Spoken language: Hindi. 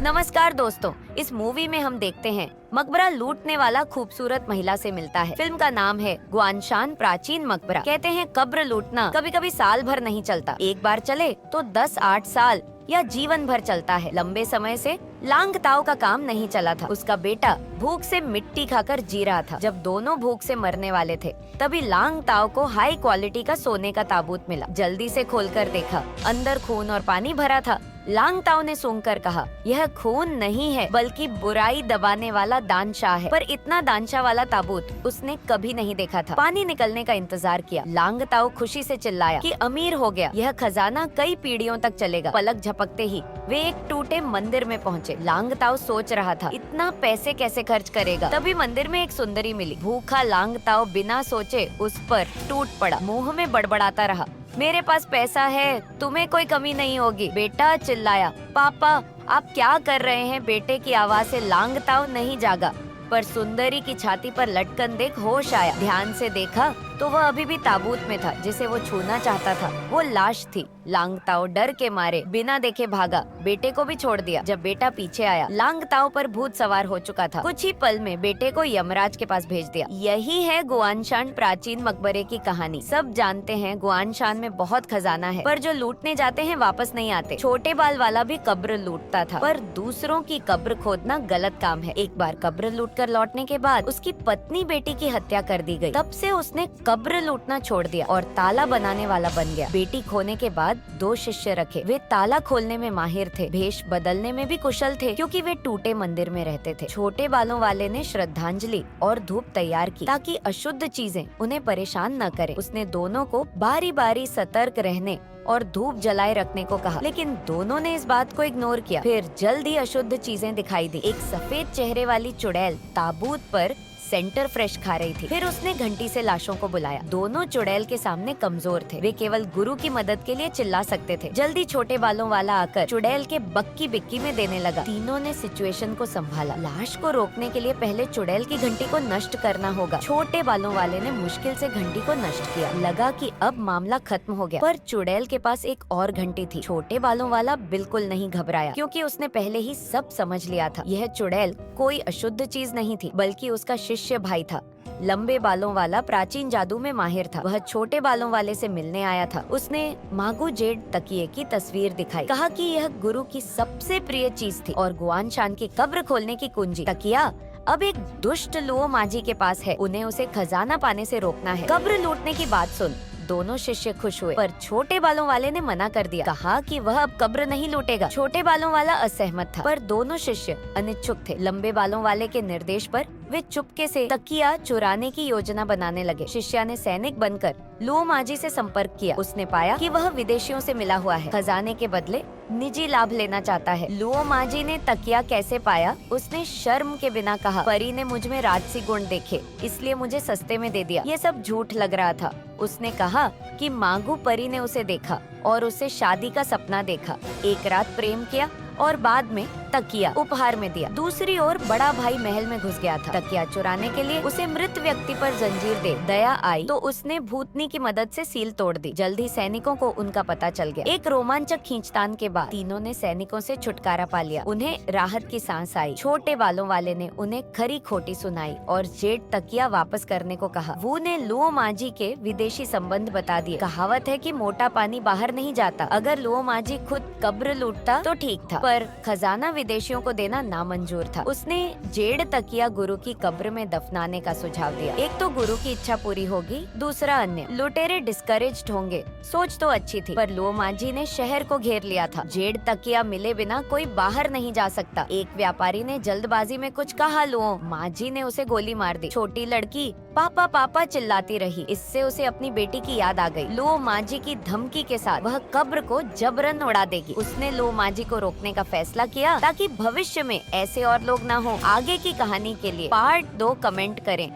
नमस्कार दोस्तों, इस मूवी में हम देखते हैं मकबरा लूटने वाला खूबसूरत महिला से मिलता है। फिल्म का नाम है ग्वानशान प्राचीन मकबरा। कहते हैं कब्र लूटना कभी कभी साल भर नहीं चलता, एक बार चले तो 10-8 साल या जीवन भर चलता है। लंबे समय से लांग ताओ का काम नहीं चला था। उसका बेटा भूख से मिट्टी खाकर जी रहा था। जब दोनों भूख से मरने वाले थे तभी लांग ताओ को हाई क्वालिटी का सोने का ताबूत मिला। जल्दी से खोलकर देखा, अंदर खून और पानी भरा था। लांग ताओ ने सूंघकर कहा, यह खून नहीं है बल्कि बुराई दबाने वाला दानशाह है। पर इतना दानशाह वाला ताबूत उसने कभी नहीं देखा था। पानी निकलने का इंतजार किया। लांग ताओ खुशी से चिल्लाया कि अमीर हो गया, यह खजाना कई पीढ़ियों तक चलेगा। पलक झपकते ही वे एक टूटे मंदिर में पहुँचे। लांग ताओ सोच रहा था इतना पैसे कैसे खर्च करेगा। तभी मंदिर में एक सुंदरी मिली। भूखा लांग ताओ बिना सोचे उस पर टूट पड़ा। मुंह में बड़बड़ाता रहा, मेरे पास पैसा है, तुम्हें कोई कमी नहीं होगी। बेटा चिल्लाया, पापा आप क्या कर रहे हैं। बेटे की आवाज से लांग ताओ नहीं जागा, पर सुंदरी की छाती पर लटकन देख होश आया। ध्यान से देखा तो वह अभी भी ताबूत में था। जिसे वो छूना चाहता था वो लाश थी। लांग ताओ डर के मारे बिना देखे भागा। बेटे को भी छोड़ दिया। जब बेटा पीछे आया, लांग ताओ पर भूत सवार हो चुका था। कुछ ही पल में बेटे को यमराज के पास भेज दिया। यही है ग्वानशान प्राचीन मकबरे की कहानी। सब जानते हैं ग्वानशान में बहुत खजाना है, पर जो लूटने जाते हैं वापस नहीं आते। छोटे बाल वाला भी कब्र लूटता था, पर दूसरों की कब्र खोदना गलत काम है। एक बार कब्र लूटकर लौटने के बाद उसकी पत्नी बेटी की हत्या कर दी गई। तब से उसने कब्र लूटना छोड़ दिया और ताला बनाने वाला बन गया। बेटी खोने के बाद 2 शिष्य रखे। वे ताला खोलने में माहिर थे, भेष बदलने में भी कुशल थे, क्योंकि वे टूटे मंदिर में रहते थे। छोटे बालों वाले ने श्रद्धांजलि और धूप तैयार की ताकि अशुद्ध चीजें उन्हें परेशान न करे। उसने दोनों को बारी बारी सतर्क रहने और धूप जलाए रखने को कहा, लेकिन दोनों ने इस बात को इग्नोर किया। फिर जल्द ही अशुद्ध चीजें दिखाई दी। एक सफेद चेहरे वाली चुड़ैल ताबूत पर सेंटर फ्रेश खा रही थी। फिर उसने घंटी से लाशों को बुलाया। दोनों चुड़ैल के सामने कमजोर थे, वे केवल गुरु की मदद के लिए चिल्ला सकते थे। जल्दी छोटे बालों वाला आकर चुड़ैल के बक्की बिक्की में देने लगा। तीनों ने सिचुएशन को संभाला। लाश को रोकने के लिए पहले चुड़ैल की घंटी को नष्ट करना होगा। छोटे बालों वाले ने मुश्किल से घंटी को नष्ट किया। लगा कि अब मामला खत्म हो गया, पर चुड़ैल के पास एक और घंटी थी। छोटे बालों वाला बिल्कुल नहीं घबराया, क्योंकि उसने पहले ही सब समझ लिया था। यह चुड़ैल कोई अशुद्ध चीज नहीं थी, बल्कि उसका शिष्य भाई था। लंबे बालों वाला प्राचीन जादू में माहिर था। वह छोटे बालों वाले से मिलने आया था। उसने मागू जेड तकिए की तस्वीर दिखाई, कहा कि यह गुरु की सबसे प्रिय चीज थी और ग्वानशान की कब्र खोलने की कुंजी। तकिया अब एक दुष्ट लुओ माजी के पास है, उन्हें उसे खजाना पाने से रोकना है। कब्र लूटने की बात सुन दोनों शिष्य खुश हुए, पर छोटे बालों वाले ने मना कर दिया। कहा कि वह अब कब्र नहीं लूटेगा। छोटे बालों वाला असहमत था, पर दोनों शिष्य अनिच्छुक थे। लंबे बालों वाले के निर्देश पर वे चुपके से तकिया चुराने की योजना बनाने लगे। शिष्य ने सैनिक बनकर लुओ माजी से संपर्क किया। उसने पाया कि वह विदेशियों से मिला हुआ है, खजाने के बदले निजी लाभ लेना चाहता है। लुओ माजी ने तकिया कैसे पाया? उसने शर्म के बिना कहा, परी ने मुझ में राजसी गुण देखे, इसलिए मुझे सस्ते में दे दिया। ये सब झूठ लग रहा था। उसने कहा कि मागू परी ने उसे देखा और उसे शादी का सपना देखा। एक रात प्रेम किया और बाद में तकिया उपहार में दिया। दूसरी ओर बड़ा भाई महल में घुस गया था। तकिया चुराने के लिए उसे मृत व्यक्ति पर जंजीर दे दया आई तो उसने भूतनी की मदद से सील तोड़ दी। जल्द ही सैनिकों को उनका पता चल गया। एक रोमांचक खींचतान के बाद तीनों ने सैनिकों से छुटकारा पा लिया। उन्हें राहत की सांस आई। छोटे बालों वाले ने उन्हें खरी खोटी सुनाई और जेड तकिया वापस करने को कहा। वो ने लुओ माजी के विदेशी संबंध बता दिए। कहावत है कि मोटा पानी बाहर नहीं जाता। अगर लुओ माजी खुद कब्र लूटता तो ठीक था, पर खजाना विदेशियों को देना नामंजूर था। उसने जेड तकिया गुरु की कब्र में दफनाने का सुझाव दिया। एक तो गुरु की इच्छा पूरी होगी, दूसरा अन्य लुटेरे डिस्करेज्ड होंगे। सोच तो अच्छी थी, पर लुओ माजी ने शहर को घेर लिया था। जेड तकिया मिले बिना कोई बाहर नहीं जा सकता। एक व्यापारी ने जल्दबाजी में कुछ कहा, लुओ माजी ने उसे गोली मार दी। छोटी लड़की पापा पापा चिल्लाती रही। इससे उसे अपनी बेटी की याद आ गई। लुओ माजी की धमकी के साथ वह कब्र को जबरन उड़ा देगी। उसने लुओ माजी को रोकने का फैसला किया ताकि भविष्य में ऐसे और लोग ना हो। आगे की कहानी के लिए पार्ट 2 कमेंट करें।